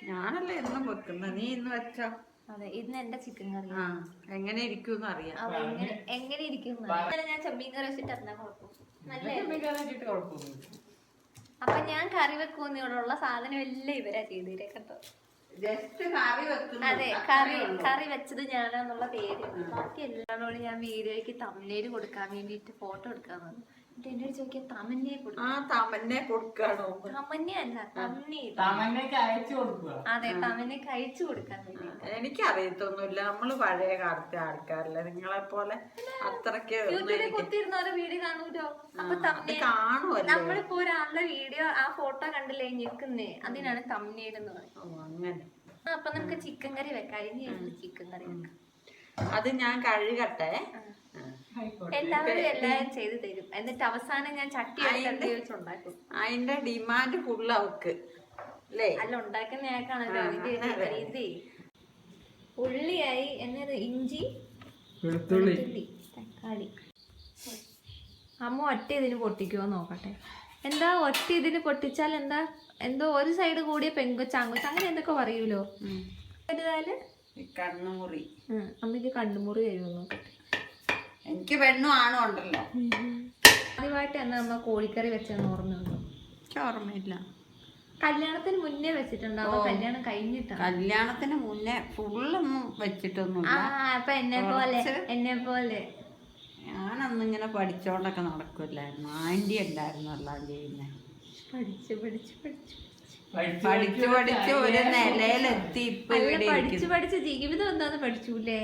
ഞാനല്ലേ എന്നും വെക്കുന്ന, നീ ഇന്ന് വെച്ചോ? അതെ, ഇന്ന് എന്റെ ചിക്കൻ കറി. എങ്ങനെ ഇരിക്കും അറിയാം. എങ്ങനെ ഇരിക്കും ഞാൻ ചെമ്മീൻ കറി വെച്ചിട്ട് എന്നാ കുഴപ്പം. അപ്പൊ ഞാൻ കറി വെക്കുന്നതിനോടുള്ള സാധനം എല്ലാം ഇവരാ ചെയ്തേരെ കേട്ടോ. അതെ, കറി വെച്ചത് ഞാനാന്നുള്ള പേര്. ബാക്കി എല്ലാവരോടും ഞാൻ വീഡിയോയ്ക്ക് തമ്മിലേര് കൊടുക്കാൻ വേണ്ടിട്ട് ഫോട്ടോ എടുക്കാൻ വന്നു. എന്നോട് ചോദിക്കാൻ തമന്നെ കൊടുക്കാണോ? തമന്നെ അല്ല, അതെ, തമന്നേക്ക് അയച്ചു കൊടുക്കാൻ വേണ്ടി. എനിക്കറിയത്തൊന്നുമില്ല, നമ്മള് പഴയ കാലത്തെ ആൾക്കാരല്ലേ, നിങ്ങളെ പോലെ അത്രക്ക് യൂട്യൂബിൽ കുത്തിയിരുന്നവരെ വീഡിയോ കാണൂലോ. അപ്പൊ കാണുമല്ലോ, നമ്മളിപ്പോ ഒരാളുടെ വീഡിയോ ആ ഫോട്ടോ കണ്ടില്ലേ ഞെക്കുന്നേ, അതിനാണ് തമ്മനേലെന്ന് പറയുന്നത്. അങ്ങനെ. അപ്പൊ നമുക്ക് ചിക്കൻ കറി വെക്കാം. ഇനി ചിക്കൻ കറി വെക്കാം. അത് ഞാൻ കഴുകട്ടെ. എല്ലാവരും ചെയ്ത് തരും. എന്നിട്ട് അവസാനം ഞാൻ ചട്ടി വെച്ചുണ്ടാക്കും. അതിന്റെ ഡിമാൻഡ് ഫുള്ള് അവക്ക് അല്ലേ? അല്ല, ഉണ്ടാക്കുന്ന ഞാക്കാണല്ലോ അതിന്റെ രീതി. ഉള്ളിയായി എന്നത് ഇഞ്ചി, വെളുത്തുള്ളി, തക്കാളി. അമ്മ ഒറ്റ ഇതിന് പൊട്ടിക്കുവോ നോക്കട്ടെ. എന്താ ഒറ്റ ഇതിന് പൊട്ടിച്ചാൽ എന്താ, എന്തോ ഒരു സൈഡ് കൂടിയ പെങ്കൊച്ചാങ്കൊച്ച് അങ്ങനെ എന്തൊക്കെ പറയൂലോ. കണ്ണുമുറി. അമ്മക്ക് കണ്ണുമുറി വരുമോ നോക്കട്ടെ. എനിക്ക് പെണ്ണും ആണും ഉണ്ടല്ലോ. ആദ്യമായിട്ട് എന്നാ അമ്മ കോഴിക്കറി വെച്ചെന്ന് ഓർമ്മയുണ്ടോ? എനിക്ക് ഓർമ്മയില്ല. കല്യാണത്തിന് മുന്നേ വെച്ചിട്ടുണ്ടോ? കല്യാണം കഴിഞ്ഞിട്ടാ? കല്യാണത്തിന് മുന്നേ ഫുള്ളൊന്നും വെച്ചിട്ടൊന്നുമില്ല. അപ്പൊ എന്നെ പോലെ ഞാനന്നിങ്ങനെ പഠിച്ചോണ്ടൊക്കെ നടക്കുമല്ലായിരുന്നു. ആന്റി ഉണ്ടായിരുന്നു എല്ലാം ചെയ്യുന്നേ. പഠിച്ചു ഒരു നിലയിലെത്തി. പഠിച്ച് ജീവിതം എന്താന്ന് പഠിച്ചൂല്ലേ?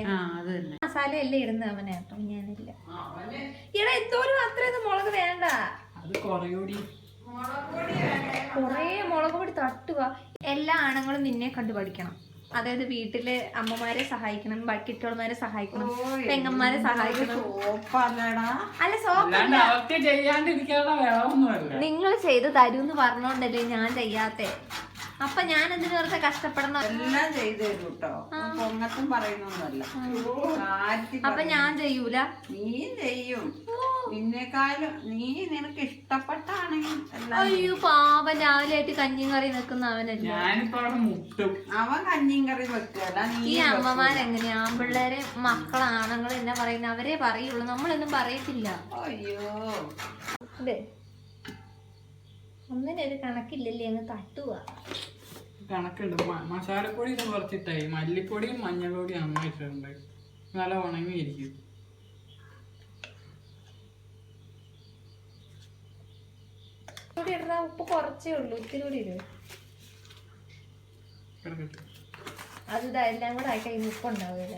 മസാല എല്ലാം ഇടുന്ന അവനാട്ടോ, ഞാനില്ല. ഇവിടെ എന്തോരും അത്രയൊന്നും മുളക് വേണ്ട. കൊറേ മുളക് പൊടി തട്ടുക. എല്ലാ ആണുങ്ങളും നിന്നെ കണ്ടു പഠിക്കണം. അതായത് വീട്ടില് അമ്മമാരെ സഹായിക്കണം, കിട്ടോളമാരെ സഹായിക്കണം, പെങ്ങന്മാരെ സഹായിക്കണം. അല്ല, സോപ്പല്ല, നിങ്ങൾ ചെയ്ത് തരൂന്ന് പറഞ്ഞോണ്ടല്ലേ ഞാൻ ചെയ്യാത്തെ. അപ്പൊ ഞാൻ എന്തിനു വെറുതെ കഷ്ടപ്പെടണം? എല്ലാം ചെയ്തു തരും കേട്ടോ, പൊങ്ങത്തും പറയുന്നൊന്നുമല്ല. അപ്പൊ ഞാൻ ചെയ്യൂല? നീ ചെയ്യും. നിന്നെക്കാളും നിനക്ക് ഇഷ്ടപ്പെട്ടാണെങ്കിൽ. അയ്യോ പാവൻ, രാവിലെ ആയിട്ട് കഞ്ഞിയും കറി നിൽക്കുന്ന അവനല്ലേ. അവൻ കഞ്ഞിയും കറി വെക്കല. ഈ അമ്മമാരെങ്ങനെയാ ആൺപിള്ളേരെ മക്കളാണുങ്ങൾ എന്നാ പറയുന്ന അവരെ പറയുള്ളൂ, നമ്മളൊന്നും പറയത്തില്ല. അയ്യോ അതെ, ഒന്നിനൊരു കണക്കില്ലല്ലേ, അങ്ങ് തട്ടുക. കണക്കുണ്ട്. മസാലപ്പൊടി ഇത് കുറച്ചിട്ടായി, മല്ലിപ്പൊടിയും മഞ്ഞൾപ്പൊടിയും നന്നായിട്ടുണ്ട്, നല്ല ഉണങ്ങിയിരിക്കും. ഉപ്പ് കുറച്ചേ ഉള്ളൂ, ഇത്തിരി കൂടി ഇടും. അത് എല്ലാം കൂടെ ആയി കഴിയുമ്പോൾ ഉപ്പ് ഉണ്ടാവില്ല.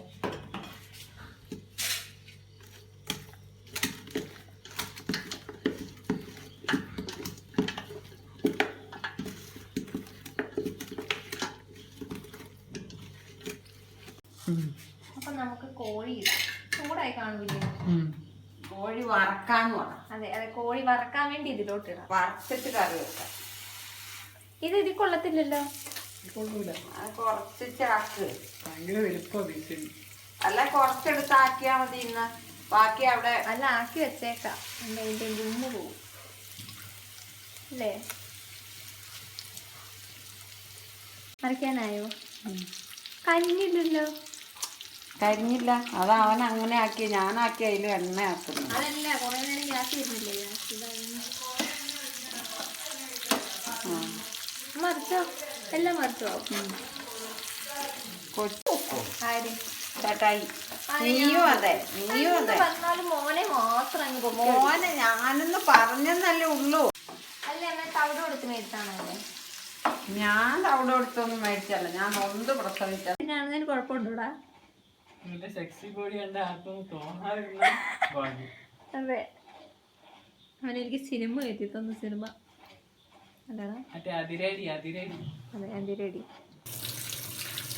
അപ്പൊ നമുക്ക് കോഴി ഇടാം. ചൂടായി കാണൂലേ? കോഴി വറക്കാന്ന് പറഞ്ഞു. അതെ, കോഴി വറക്കാൻ വേണ്ടി ഇതിലോട്ട് ഇടാം. വറുത്തിട്ട് കറി വെക്കാം. ഇതിൽ കൊള്ളത്തില്ലല്ലോ. കുറച്ച് ചാക്ക് ഭയങ്കര വലുപ്പം. അല്ല, കുറച്ചെടുത്താക്കിയാ മതി. ഇന്ന് ബാക്കി അവിടെ അല്ല, ആക്കി വെച്ചേക്കാം. അതിന്റെ ഗുമ്മ് പോവും അല്ലേ? അരയ്ക്കാനായോ? കരിഞ്ഞില്ലല്ലോ. കരിഞ്ഞില്ല, അത് അവൻ അങ്ങനെ ആക്കി. ഞാനാക്കി അതിൽ എണ്ണ ആക്കുന്നു. അതല്ല, കുറെ നേരം ഗ്യാസ് വരുന്നില്ലേ? മറിച്ചോ, എല്ലാം മറിച്ചോ. ചേട്ടായി, നീയും അതെ. വന്നാലും മോനെ മാത്രം. മോനെ ഞാനൊന്ന് പറഞ്ഞെന്നല്ലേ ഉള്ളൂ. അല്ല, എന്നാ തവിട് കൊടുത്ത് മേടിച്ചാണല്ലേ? ഞാൻ തവിട് കൊടുത്തൊന്നും മേടിച്ചല്ല, ഞാൻ നൊന്ത് പ്രസവിച്ച. പിന്നാണെന്നതിന് കുഴപ്പമുണ്ടോടാ? അതെ, അവനെനിക്ക് സിനിമ എത്തി തന്നു. സിനിമ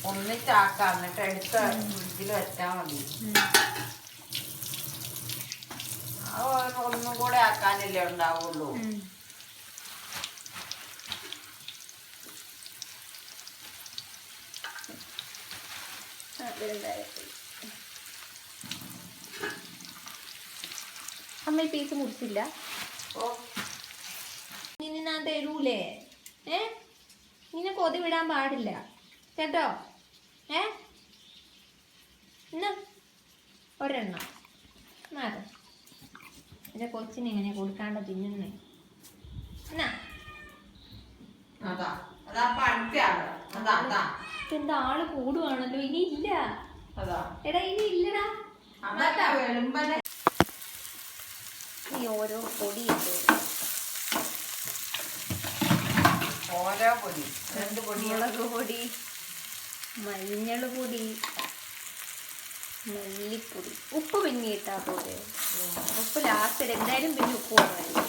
ഒന്നിച്ചാക്കാം, എന്നിട്ട് എടുത്ത് ഫ്രിഡ്ജിൽ വെച്ചാൽ മതി. ഒന്നും കൂടെ ആക്കാനല്ലേ ഉണ്ടാവുള്ളൂ. അമ്മ ഈ പീസ് മുറിച്ചില്ല. ഇനി ഞാൻ തരൂലേ? ഇങ്ങനെ കൊതി വിടാൻ പാടില്ല. കേട്ടോ? എന്നാ ഒരെണ്ണം മാറും. എന്റെ കൊച്ചിന് ഇങ്ങനെ കൊടുക്കാണ്ട് തിന്നുന്നേ. എന്നാ എന്താ ആള് കൂടുവാണല്ലോ. ഇനി ഇല്ല എടാ, ഇനി ഇല്ലടാ. ഈ ഓരോ പൊടി ഓരോ പൊടി, മുളക് പൊടി, മഞ്ഞൾ പൊടി, മല്ലിപ്പൊടി, ഉപ്പ് പിന്നെ ഇട്ടാ പോലെ. ഉപ്പ് ലാസ്റ്റ് എന്തായാലും പിന്നെ ഉപ്പ് കുറവായിരിക്കും.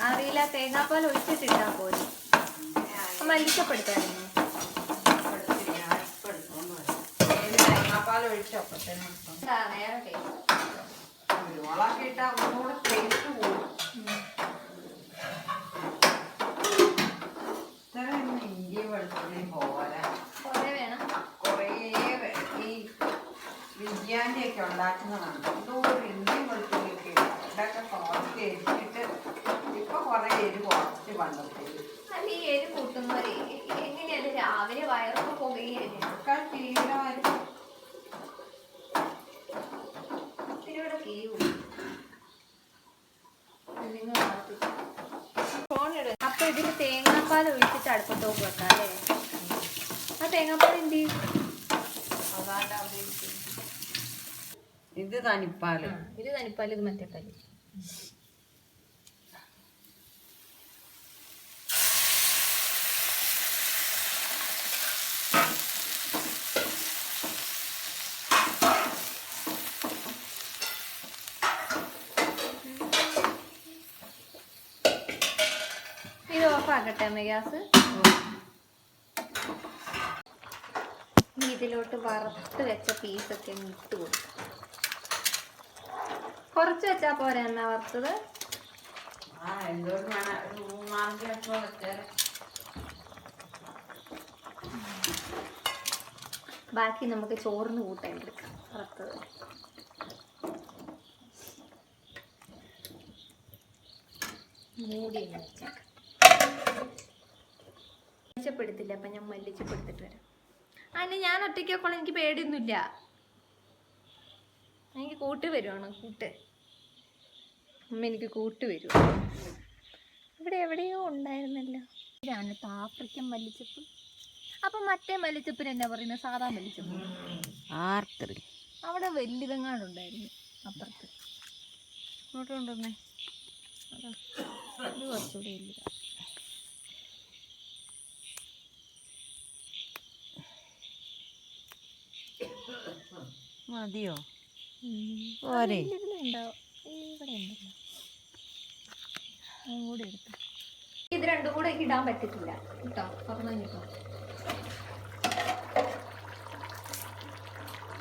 അറിയില്ല, തേങ്ങാപ്പാൽ ഒഴിച്ചിട്ടിട്ടാ പോലെ. മല്ലിച്ചപ്പെടുത്തായിരുന്നു. തേങ്ങാപ്പാൽ ഒഴിച്ചൊക്കെ വേറെ കുരുമുളകൊക്കെ ഇട്ടാൽ ഒന്നുകൂടെ ടേസ്റ്റ് കൂടും. ഇഞ്ചി വെളുത്തുള്ളി പോരാ, കുറേ വേണം. കുറേ ഈ ബിരിയാണി ഒക്കെ ഉണ്ടാക്കുന്നതാണ്. എന്തോ ഇഞ്ചി വെളുത്തുള്ളിയൊക്കെ ഇതൊക്കെ കുറച്ച് എരിച്ചിട്ട് ഇപ്പൊ കുറെ എരിവ് കുറച്ച് വന്നപ്പോഴും. അല്ല, ഈ എരി കൂട്ടുന്നവരെ എങ്ങനെയല്ല രാവിലെ വയറൊക്കെ പോകുകയല്ലേ? ഒക്കെ ശീലമായിരിക്കും. ഇതിലൂടെ കീഴും. അപ്പൊ ഇതില് തേങ്ങാപ്പാൽ ഒഴിച്ചിട്ട് അടുപ്പത്തോക്ക് വെക്കാം അല്ലേ? ആ തേങ്ങാപ്പാൽ എന്ത് ചെയ്യും? ഇത് തനിപ്പാല്. ഇത് തനിപ്പാല്, ഇത് മറ്റേ പാല്. ഇത് ഓഫാക്കട്ടെ അമ്മ ഗ്യാസ്. ഇതിലോട്ട് വറുത്ത് വെച്ച പീസൊക്കെ ഇട്ട് കൊടുക്കും. കുറച്ച് വെച്ചാ പോരാ എന്നാ വറുത്തത്? ബാക്കി നമുക്ക് ചോറിന് കൂട്ടാൻ എടുക്കാം. വറുത്തത് മൂടി വെച്ചേക്കാം. മല്ലിച്ചപ്പെടുത്തില്ല, അപ്പം ഞാൻ മല്ലിച്ചപ്പെടുത്തിട്ട് വരാം. അതിന് ഞാൻ ഒറ്റയ്ക്കൊക്കെ എനിക്ക് പേടിയൊന്നുമില്ല. എനിക്ക് കൂട്ട് വരുവാണ്. കൂട്ട് അമ്മ എനിക്ക് കൂട്ട് വരുവാ. ഇവിടെ എവിടെയോ ഉണ്ടായിരുന്നല്ലോ. ഇതാണ് ആഫ്രിക്കൻ മല്ലിച്ചപ്പ്. അപ്പം മറ്റേ മല്ലിച്ചപ്പിന് എന്നാ പറയുന്നത്? സാധാ മല്ലിച്ചപ്പ്. അവിടെ വലിയതെങ്ങാണ്ടുണ്ടായിരുന്നു അപ്പുറത്ത്. ഇങ്ങോട്ട് കൊണ്ടുവന്നേ. അതാ ഇത് കുറച്ചുകൂടി വലിയ. മതിയോ? ഇതിലുണ്ടാവും. ഇവിടെ ഉണ്ടല്ലോ. കൂടെ എടുത്തു. ഇത് രണ്ടും കൂടെ ഇടാൻ പറ്റത്തില്ല കേട്ടോ. പറഞ്ഞു കേട്ടോ.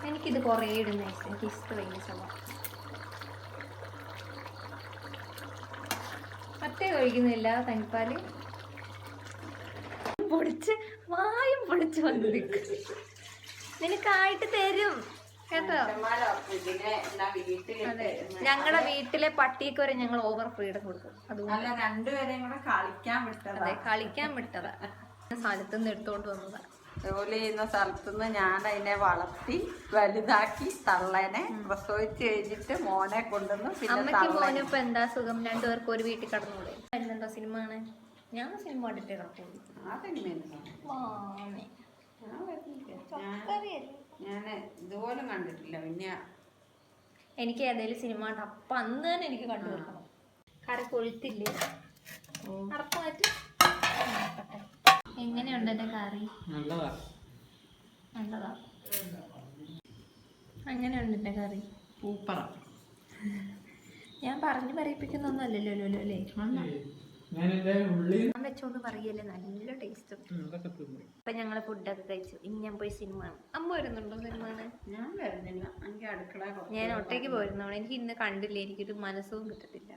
എനിക്കിത് കുറേ ഇടുന്ന ഇഷ്ടം. എനിക്ക് ഇഷ്ടമില്ല സ്വഭാവം. മറ്റേ കഴിക്കുന്നില്ല തനിപ്പാല്. പൊടിച്ച് വായും പൊടിച്ച് വന്ന് നിൽക്കും. നിനക്കായിട്ട് തരും കേട്ടോ. അതെ, ഞങ്ങളുടെ വീട്ടിലെ പട്ടിക്ക് വരെ ഞങ്ങൾ ഓവർ ഫ്രീഡം കൊടുക്കും. അതുകൊണ്ട് രണ്ടുപേരെയും കൂടെ കളിക്കാൻ വിട്ടതാ. അതെ, കളിക്കാൻ വിട്ടതാ. സ്ഥലത്തുനിന്ന് എടുത്തോണ്ട് വന്നതാ. ജോലി ചെയ്യുന്ന സ്ഥലത്തുനിന്ന് ഞാൻ അതിനെ വളർത്തി വലുതാക്കി തള്ളനെ പ്രസവിച്ച് കഴിഞ്ഞിട്ട് മോനെ കൊണ്ടുവന്ന് അമ്മയ്ക്ക് മോനും ഇപ്പൊ എന്താ സുഖം? രണ്ടുപേർക്കും ഒരു വീട്ടിൽ കടന്നൂടെ? എന്താ സിനിമ ആണ്? ഞാൻ സിനിമ കണ്ടിട്ടേ കിടക്കുള്ളൂ. ഞാൻ ഇതുപോലെ കണ്ടിട്ടില്ല. പിന്നെ എനിക്ക് ഏതെങ്കിലും സിനിമ കണ്ട അപ്പൊ അന്ന് തന്നെ എനിക്ക് കണ്ടു കൊടുക്കണം. കറി കൊഴുത്തില്ലേ? അറപ്പ് മാറ്റി. എങ്ങനെയുണ്ട് എന്റെ കറി? നല്ലതാ. അങ്ങനെയുണ്ട് എന്റെ കറി. സൂപ്പറാ. ഞാൻ പറഞ്ഞു പറയിപ്പിക്കുന്നൊന്നല്ലല്ലോ അല്ലേ? ഞാൻ വെച്ചോണ്ട് പറയല്ലേ, നല്ല ടേസ്റ്റ്. അപ്പൊ ഞങ്ങള് ഫുഡൊക്കെ കഴിച്ചു. ഇനി ഞാൻ പോയി സിനിമ കാണും. അമ്മ വരുന്നുണ്ടോ സിനിമ കാണാൻ? ഞാൻ വരുന്നില്ല. എനിക്ക് അടുക്കള ഞാൻ ഒറ്റയ്ക്ക് പോയിരുന്നോളെ. എനിക്ക് ഇന്ന് കണ്ടില്ല. എനിക്കൊരു മനസ്സും കിട്ടത്തില്ല.